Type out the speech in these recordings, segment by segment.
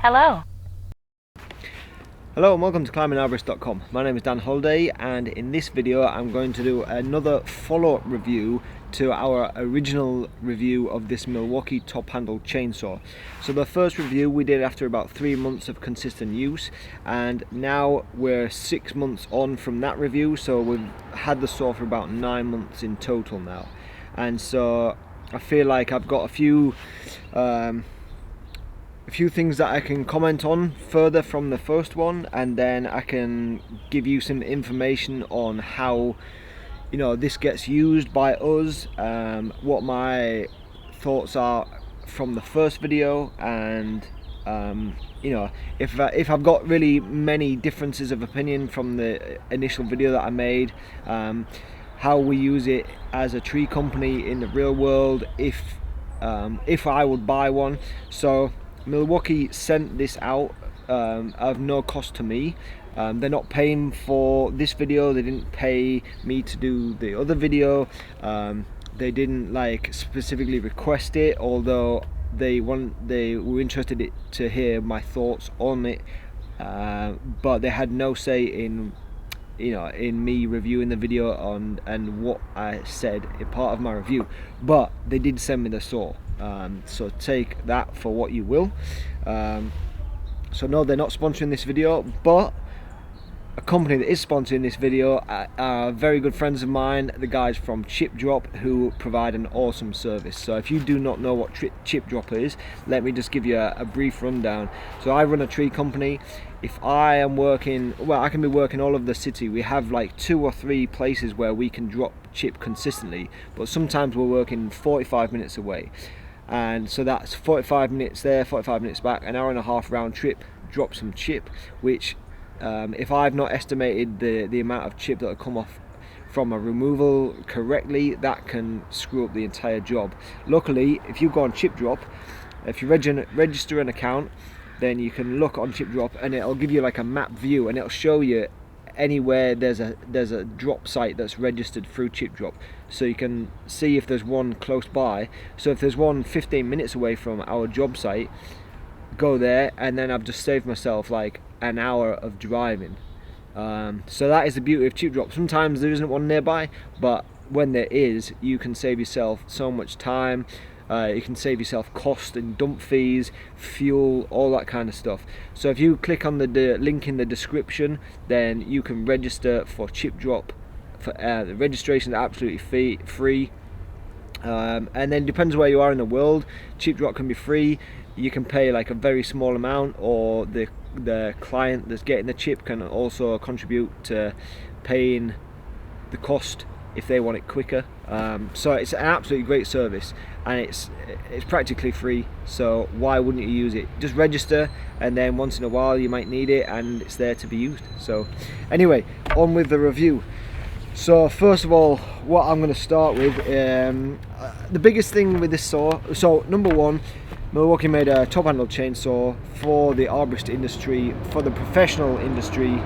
Hello. Hello and welcome to climbingarborist.com. My name is Dan Holiday, and in this video I'm going to do another follow-up review to our original review of this Milwaukee top handle chainsaw. So the first review we did after about 3 months of consistent use, and now we're 6 months on from that review, so we've had the saw for about 9 months in total now. And so I feel like I've got a few things that I can comment on further from the first one, and then I can give you some information on how this gets used by us, what my thoughts are from the first video, and if I've got really many differences of opinion from the initial video that I made, how we use it as a tree company in the real world, if I would buy one. So Milwaukee sent this out of no cost to me. They're not paying for this video. They didn't pay me to do the other video. They didn't specifically request it, although they were interested to hear my thoughts on it, but they had no say in me reviewing the video and what I said in part of my review. But they did send me the saw, so take that for what you will. So no, they're not sponsoring this video, but a company that is sponsoring this video are very good friends of mine, the guys from ChipDrop, who provide an awesome service. So if you do not know what ChipDrop is, let me just give you a brief rundown. So I run a tree company. If I am working, well, I can be working all over the city. We have like 2 or 3 places where we can drop chip consistently, but sometimes we're working 45 minutes away, and so that's 45 minutes there, 45 minutes back, an hour and a half round trip, drop some chip, which if I've not estimated the amount of chip that will come off from a removal correctly, that can screw up the entire job. Luckily, if you go on ChipDrop, if you register an account, then you can look on ChipDrop and it'll give you like a map view, and it'll show you anywhere there's a drop site that's registered through ChipDrop, so you can see if there's one close by. So if there's one 15 minutes away from our job site, go there, and then I've just saved myself like an hour of driving. So that is the beauty of ChipDrop. Sometimes there isn't one nearby, but when there is, you can save yourself so much time. You can save yourself cost and dump fees, fuel, all that kind of stuff. So if you click on the link in the description, then you can register for ChipDrop. The registration is absolutely free. And then depends where you are in the world. ChipDrop can be free. You can pay like a very small amount, or the client that's getting the chip can also contribute to paying the cost if they want it quicker. So it's an absolutely great service, and it's practically free, so why wouldn't you use it? Just register, and then once in a while you might need it, and it's there to be used. So anyway, on with the review. So first of all, what I'm going to start with, the biggest thing with this saw, so number one, Milwaukee made a top handle chainsaw for the arborist industry, for the professional industry,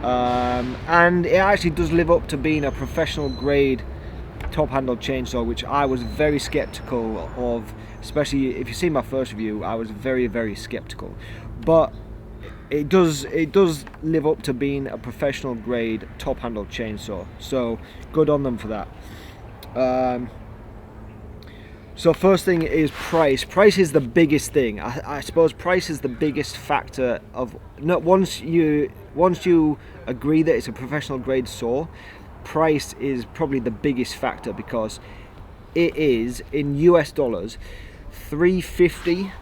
and it actually does live up to being a professional grade top handle chainsaw, which I was very skeptical of. Especially if you see my first review, I was very skeptical, but it does live up to being a professional grade top handle chainsaw, so good on them for that. So first thing is price. Price is the biggest thing. I suppose price is the biggest factor of, once you agree that it's a professional grade saw, price is probably the biggest factor, because it is in US dollars $350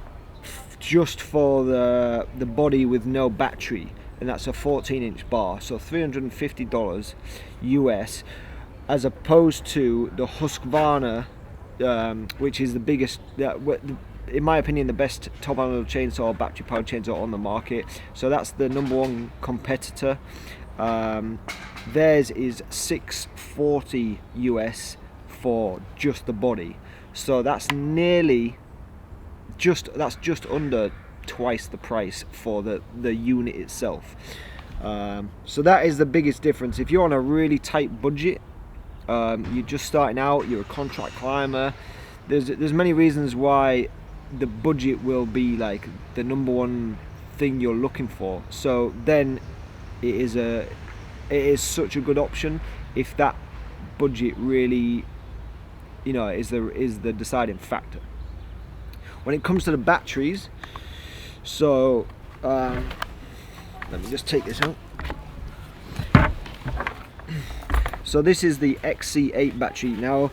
just for the body with no battery, and that's a 14-inch bar, so $350 US, as opposed to the Husqvarna, which is the biggest, in my opinion, the best top handle chainsaw, battery powered chainsaw on the market. So that's the number one competitor. Theirs is $640 US for just the body, so that's just under twice the price for the unit itself. So that is the biggest difference. If you're on a really tight budget, you're just starting out, you're a contract climber, there's many reasons why the budget will be like the number one thing you're looking for. So then it is such a good option if that budget really, you know, is the deciding factor. When it comes to the batteries, so let me just take this out. So this is the XC8 battery. Now,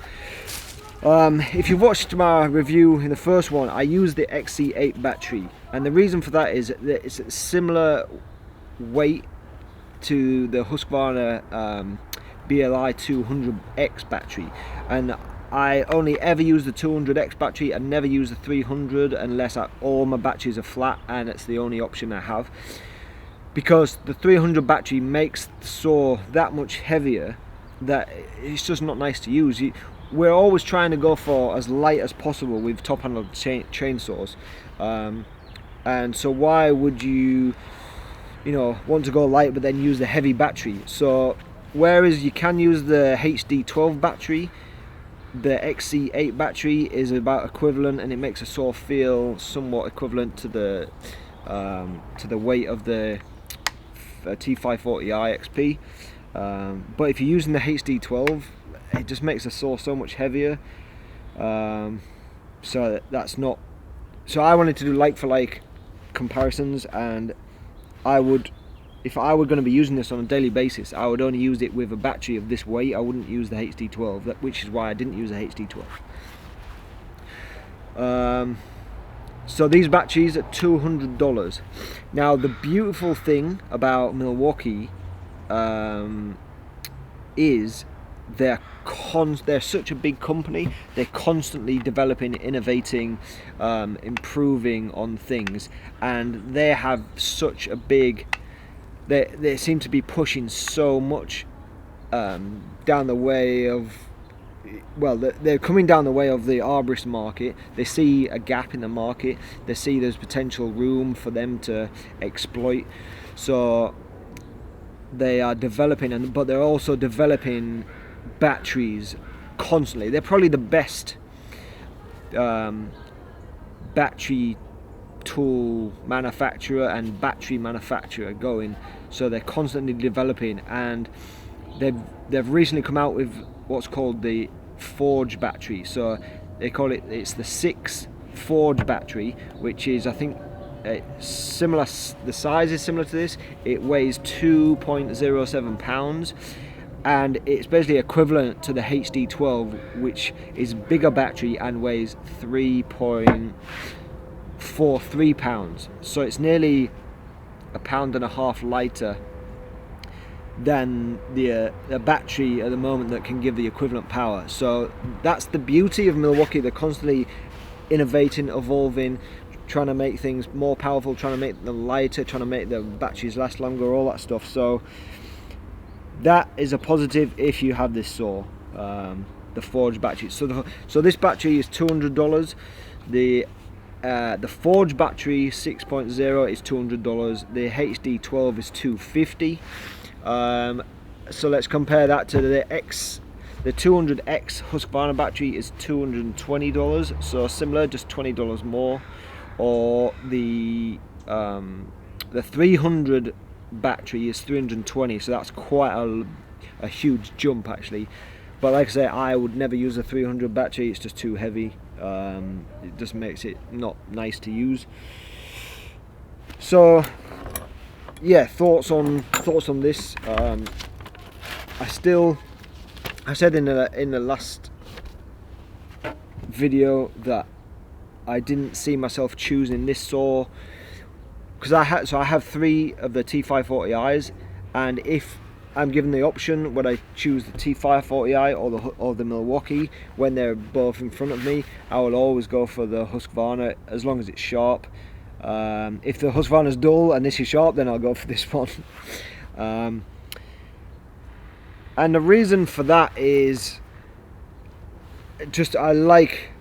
if you watched my review in the first one, I used the XC8 battery, and the reason for that is that it's a similar weight to the Husqvarna BLI 200X battery, and I only ever use the 200X battery and never use the 300 unless all my batteries are flat, and it's the only option I have, because the 300 battery makes the saw that much heavier that it's just not nice to use. We're always trying to go for as light as possible with top handle chainsaws, and so why would you want to go light but then use the heavy battery? So whereas you can use the HD12 battery, the XC8 battery is about equivalent, and it makes a saw feel somewhat equivalent to the weight of the T540i XP. But if you're using the HD12, it just makes the saw so much heavier. So that's not. So I wanted to do like for like comparisons, and I would, if I were going to be using this on a daily basis, I would only use it with a battery of this weight. I wouldn't use the HD12, which is why I didn't use the HD12. So these batteries are $200. Now the beautiful thing about Milwaukee is they're such a big company. They're constantly developing, innovating, improving on things, and they have such a big. They seem to be pushing so much down the way of. Well, they're coming down the way of the Arborist market. They see a gap in the market. They see there's potential room for them to exploit. So they are developing, but they're also developing batteries constantly. They're probably the best battery tool manufacturer and battery manufacturer going. So they're constantly developing, and they've recently come out with what's called the Forge battery. So they call it's the 6 Forge battery, which is, I think, similar. The size is similar to this. It weighs 2.07 pounds, and it's basically equivalent to the HD12, which is bigger battery and weighs 3.43 pounds. So it's nearly 1.5 pounds lighter than the battery at the moment that can give the equivalent power. So that's the beauty of Milwaukee. They're constantly innovating, evolving, trying to make things more powerful, trying to make them lighter, trying to make the batteries last longer, all that stuff. So that is a positive if you have this saw, the Forge battery. So this battery is $200. The Forge battery 6.0 is $200. The HD12 is $250. So let's compare that to the 200X Husqvarna battery is $220. So similar, just $20 more. Or the 300 battery is $320. So that's quite a huge jump actually. But like I say, I would never use a 300 battery. It's just too heavy. It just makes it not nice to use. So yeah, thoughts on this. I said in the last video that I didn't see myself choosing this saw because I have 3 of the T540Is, and if I'm given the option would I choose the T540i or the Milwaukee when they're both in front of me, I will always go for the Husqvarna as long as it's sharp. If the Husqvarna's dull and this is sharp, then I'll go for this one. And the reason for that is just I like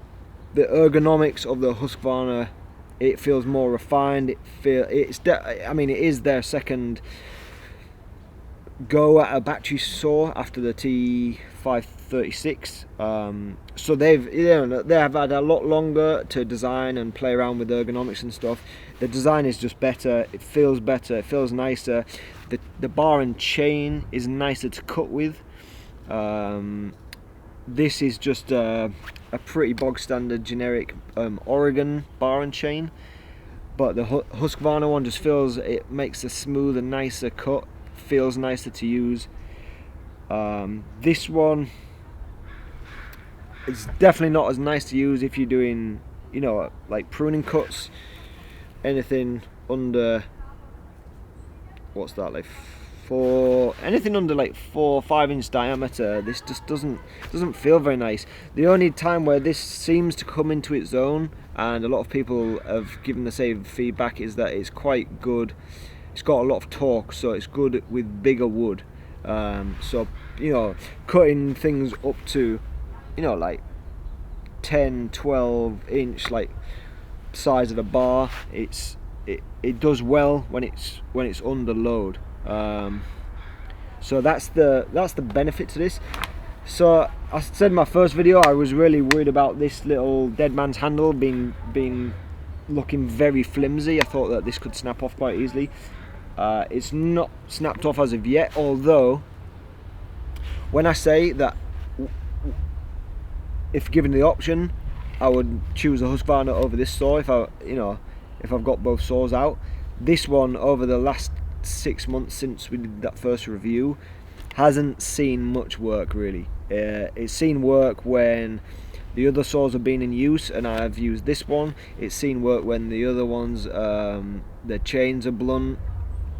the ergonomics of the Husqvarna. It feels more refined. I mean, it is their second go at a battery saw after the T5 36. So they have had a lot longer to design and play around with ergonomics and stuff. The design is just better, it feels better, it feels nicer. The bar and chain is nicer to cut with. This is just a pretty bog standard generic Oregon bar and chain, but the Husqvarna one just feels, it makes a smoother, nicer cut, feels nicer to use. This one is definitely not as nice to use if you're doing, you know, like pruning cuts, anything under, what's that, like anything under like 4 or 5 inch diameter. This just doesn't feel very nice. The only time where this seems to come into its own, and a lot of people have given the same feedback, is that it's quite good. It's got a lot of torque, so it's good with bigger wood. So, you know, cutting things up to, you know, like 10, 12 inch like size of the bar, it does well when it's under load. So that's the benefit to this. So I said in my first video, I was really worried about this little dead man's handle being looking very flimsy. I thought that this could snap off quite easily. It's not snapped off as of yet, although when I say that if given the option, I would choose a Husqvarna over this saw if I've got both saws out. This one, over the last 6 months since we did that first review, hasn't seen much work really. It's seen work when the other saws have been in use and I've used this one. It's seen work when the other ones, the chains are blunt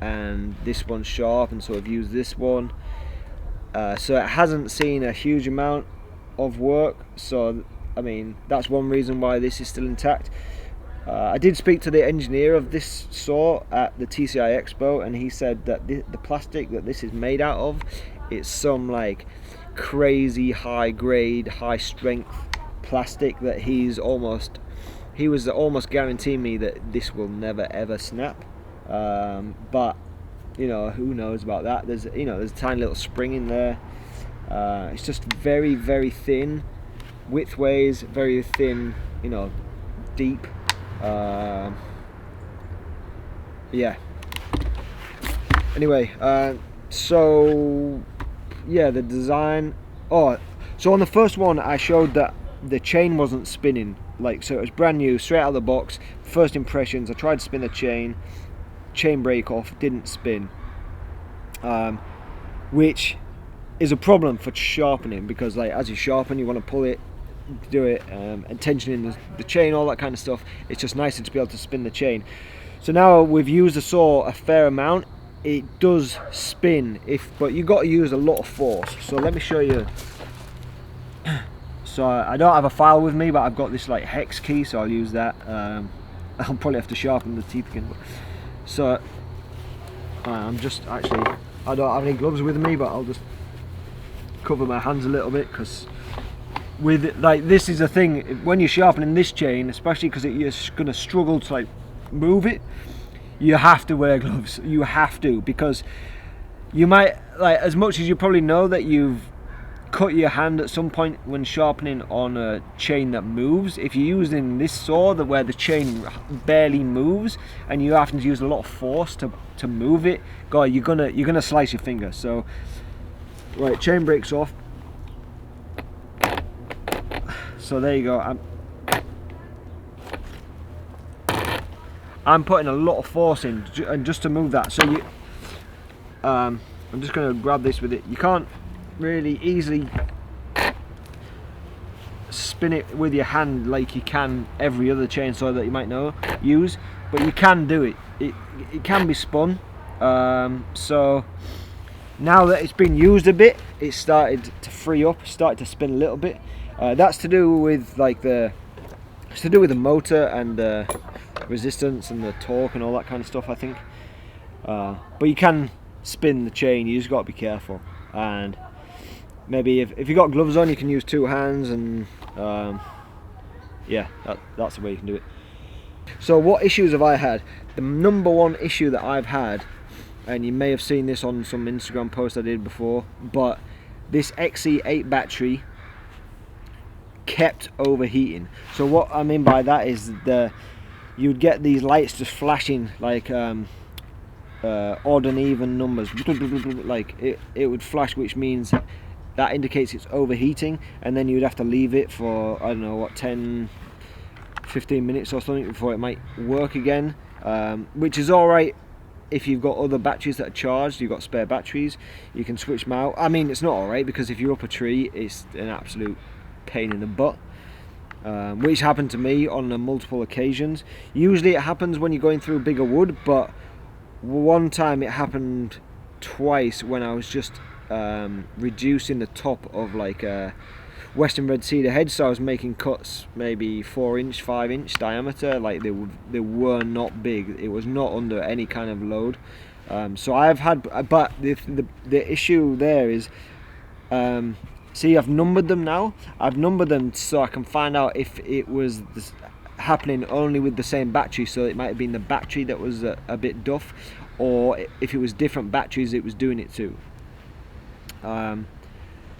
and this one's sharp, and so I've used this one. So it hasn't seen a huge amount of work, so I mean that's one reason why this is still intact. I did speak to the engineer of this saw at the TCI Expo, and he said that the plastic that this is made out of, it's some like crazy high grade, high strength plastic that he was almost guaranteeing me that this will never ever snap. But you know, who knows about that? There's a tiny little spring in there. It's just very, very thin widthways, very thin, you know, deep. Yeah. Anyway, so yeah, the design. Oh, so on the first one, I showed that the chain wasn't spinning. Like, so it was brand new, straight out of the box. First impressions, I tried to spin the chain break off, didn't spin. Which is a problem for sharpening, because like as you sharpen, you want to pull it, do it, and tensioning the chain, all that kind of stuff. It's just nicer to be able to spin the chain. So now we've used the saw a fair amount, it does spin, but you got to use a lot of force. So let me show you. So I don't have a file with me, but I've got this like hex key, so I'll use that. I'll probably have to sharpen the teeth again. So I'm just actually, I don't have any gloves with me, but I'll just cover my hands a little bit, because with like, this is the thing, when you're sharpening this chain, especially because you're going to struggle to like move it, you have to wear gloves. You have to, because you might, like, as much as you probably know that you've cut your hand at some point when sharpening on a chain that moves, if you're using this saw where the chain barely moves and you're having to use a lot of force to move it, God, you're gonna slice your finger. So right, chain breaks off. So there you go. I'm putting a lot of force in, and just to move that. So you, I'm just going to grab this with it. You can't really easily spin it with your hand like you can every other chainsaw that you might use, but you can do it. It can be spun. So now that it's been used a bit, it's started to free up, started to spin a little bit. That's to do with like it's to do with the motor and the resistance and the torque and all that kind of stuff, I think. But you can spin the chain, you just got to be careful. And maybe if you got gloves on, you can use 2 hands, and yeah, that's the way you can do it. So what issues have I had? The number one issue that I've had, and you may have seen this on some Instagram post I did before, but this XC8 battery kept overheating. So what I mean by that is you'd get these lights just flashing like odd and even numbers, like it would flash, which means that indicates it's overheating, and then you'd have to leave it for, I don't know what, 10-15 minutes or something before it might work again, which is alright if you've got other batteries that are charged, you've got spare batteries, you can switch them out. I mean, it's not alright, because if you're up a tree, it's an absolute pain in the butt, which happened to me on multiple occasions. Usually it happens when you're going through bigger wood, but one time it happened twice when I was just reducing the top of like a Western red cedar hedge. So I was making cuts maybe 4-inch, 5-inch diameter, like they were not big, it was not under any kind of load. So I've had, but the issue there is, see, I've numbered them now. I've numbered them so I can find out if it was happening only with the same battery, so it might have been the battery that was a bit duff, or if it was different batteries it was doing it to.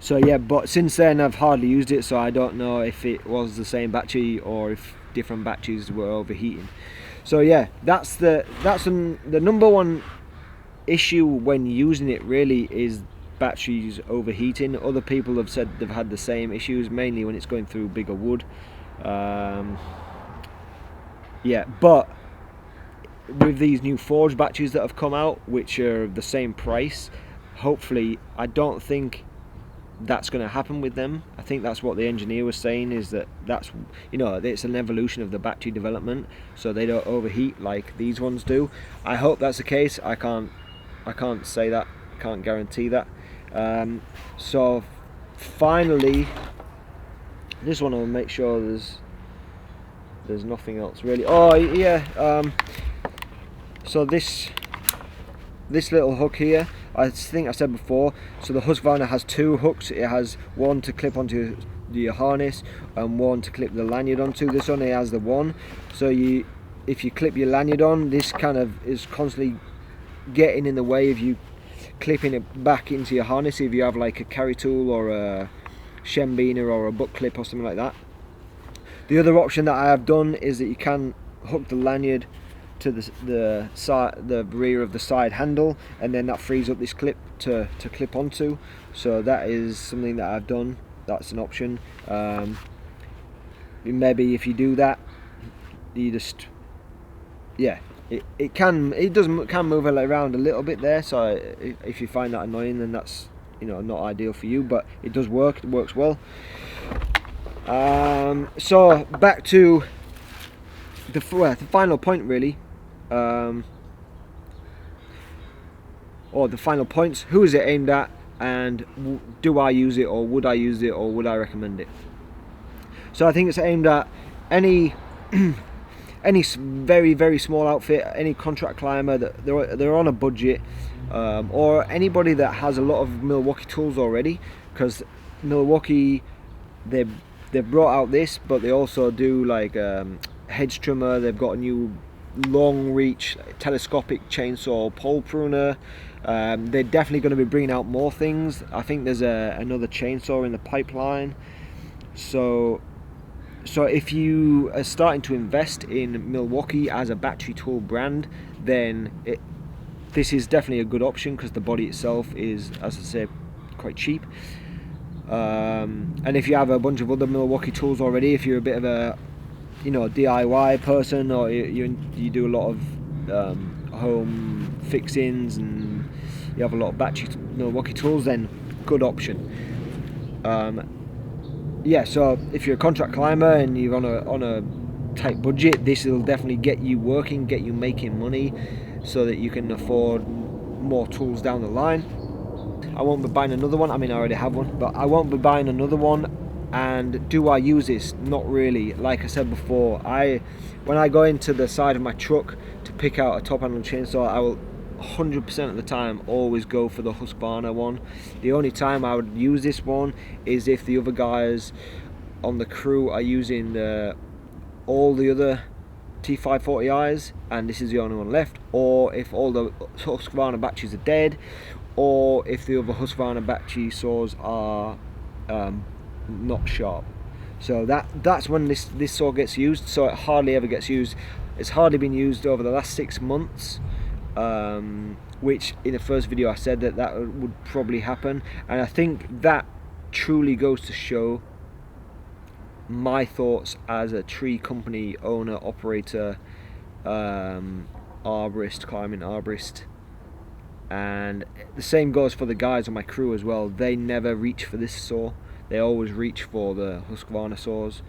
So yeah, but since then I've hardly used it, so I don't know if it was the same battery or if different batteries were overheating. So yeah, that's the number one issue when using it, really, is batteries overheating. Other people have said they've had the same issues, mainly when it's going through bigger wood. Yeah, but with these new forged batteries that have come out, which are the same price, hopefully, I don't think that's going to happen with them. I think that's what the engineer was saying, is that's, you know, it's an evolution of the battery development, so they don't overheat like these ones do. I hope that's the case. I can't say that, can't guarantee that. So finally, this one I'll make sure there's nothing else really. Oh yeah, so this little hook here, I think I said before, so the Husqvarna has two hooks. It has one to clip onto your harness and one to clip the lanyard onto. This only has the one, so if you clip your lanyard on, this kind of is constantly getting in the way of you clipping it back into your harness if you have like a carry tool or a shembiner or a butt clip or something like that. The other option that I have done is that you can hook the lanyard to the rear of the side handle, and then that frees up this clip to clip onto. So that is something that I've done. That's an option. Maybe if you do that, you just, yeah, it can move it around a little bit there. So if you find that annoying, then that's, you know, not ideal for you, but it does work. It works well. So back to the final point, really, or the final points. Who is it aimed at, and do I use it, or would I use it, or would I recommend it? So I think it's aimed at any very, very small outfit, any contract climber that they're on a budget, or anybody that has a lot of Milwaukee tools already, because Milwaukee, they've brought out this, but they also do like hedge trimmer. They've got a new long reach telescopic chainsaw pole pruner. They're definitely going to be bringing out more things. I think there's another chainsaw in the pipeline. So if you are starting to invest in Milwaukee as a battery tool brand, then this is definitely a good option, because the body itself is, as I say, quite cheap. And if you have a bunch of other Milwaukee tools already, if you're a bit of a, you know, DIY person, or you do a lot of home fixings and you have a lot of battery Milwaukee tools, then good option. Yeah, so if you're a contract climber and you're on a tight budget, this will definitely get you working, get you making money, so that you can afford more tools down the line. I won't be buying another one. I mean, I already have one, but I won't be buying another one. And do I use this? Not really. Like I said before, when I go into the side of my truck to pick out a top handle chainsaw, I will 100% of the time always go for the Husqvarna one. The only time I would use this one is if the other guys on the crew are using all the other T540Is and this is the only one left, or if all the Husqvarna batteries are dead, or if the other Husqvarna battery saws are not sharp. So that's when this saw gets used. So it hardly ever gets used. It's hardly been used over the last 6 months, which in the first video I said that would probably happen, and I think that truly goes to show my thoughts as a tree company owner, operator, arborist, climbing arborist. And the same goes for the guys on my crew as well. They never reach for this saw. They always reach for the Husqvarna saws.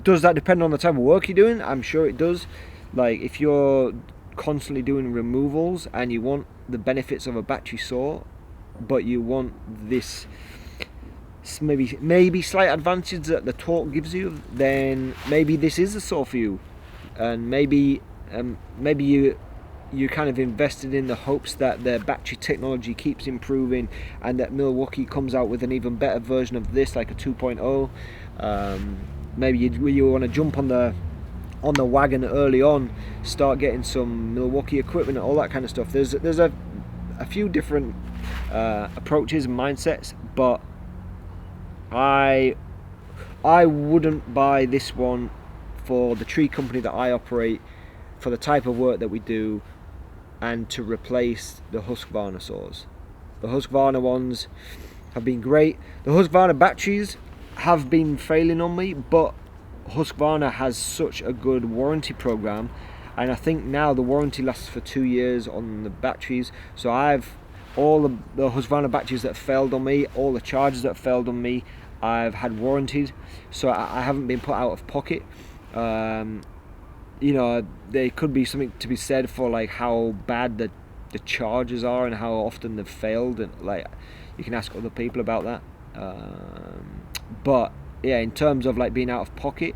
Does that depend on the type of work you're doing? I'm sure it does. Like if you're constantly doing removals and you want the benefits of a battery saw, but you want this maybe slight advantage that the torque gives you, then maybe this is a saw for you. And maybe you kind of invested in the hopes that the battery technology keeps improving and that Milwaukee comes out with an even better version of this, like a 2.0. Maybe you want to jump on the wagon early on, start getting some Milwaukee equipment and all that kind of stuff. There's a few different approaches and mindsets, but I wouldn't buy this one for the tree company that I operate, for the type of work that we do, and to replace the Husqvarna saws. The Husqvarna ones have been great. The Husqvarna batteries have been failing on me, but Husqvarna has such a good warranty program, and I think now the warranty lasts for 2 years on the batteries. So I've all the Husqvarna batteries that failed on me, all the chargers that failed on me, I've had warranted, so I haven't been put out of pocket. You know, there could be something to be said for like how bad the chargers are and how often they've failed, and like you can ask other people about that. But yeah, in terms of like being out of pocket,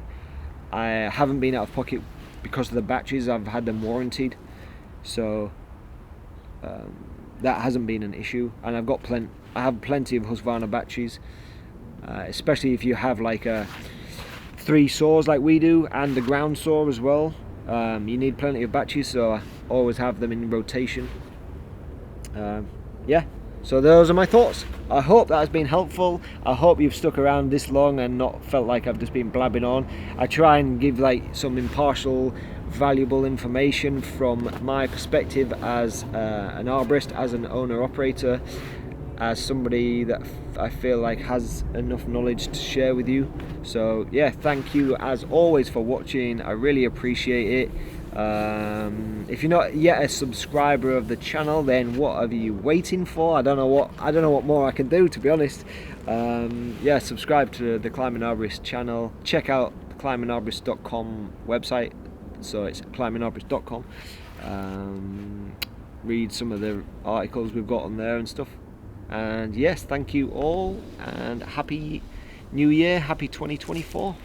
I haven't been out of pocket because of the batteries. I've had them warranted, so that hasn't been an issue. And I have plenty of Husqvarna batteries, especially if you have like a 3 saws like we do and the ground saw as well. You need plenty of batteries, so I always have them in rotation. Yeah, so those are my thoughts. I hope that has been helpful. I hope you've stuck around this long and not felt like I've just been blabbing on. I try and give like some impartial, valuable information from my perspective as an arborist, as an owner operator, as somebody that I feel like has enough knowledge to share with you. So yeah, thank you as always for watching. I really appreciate it. If you're not yet a subscriber of the channel, then what are you waiting for? I don't know what more I can do, to be honest. Yeah, subscribe to the Climbing Arborist channel. Check out the climbingarborist.com website. So it's climbingarborist.com. Read some of the articles we've got on there and stuff. And yes, thank you all, and happy New Year, happy 2024.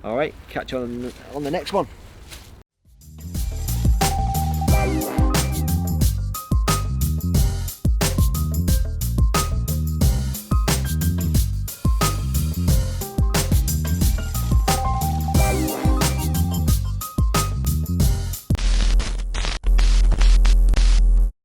All right, catch you on the next one.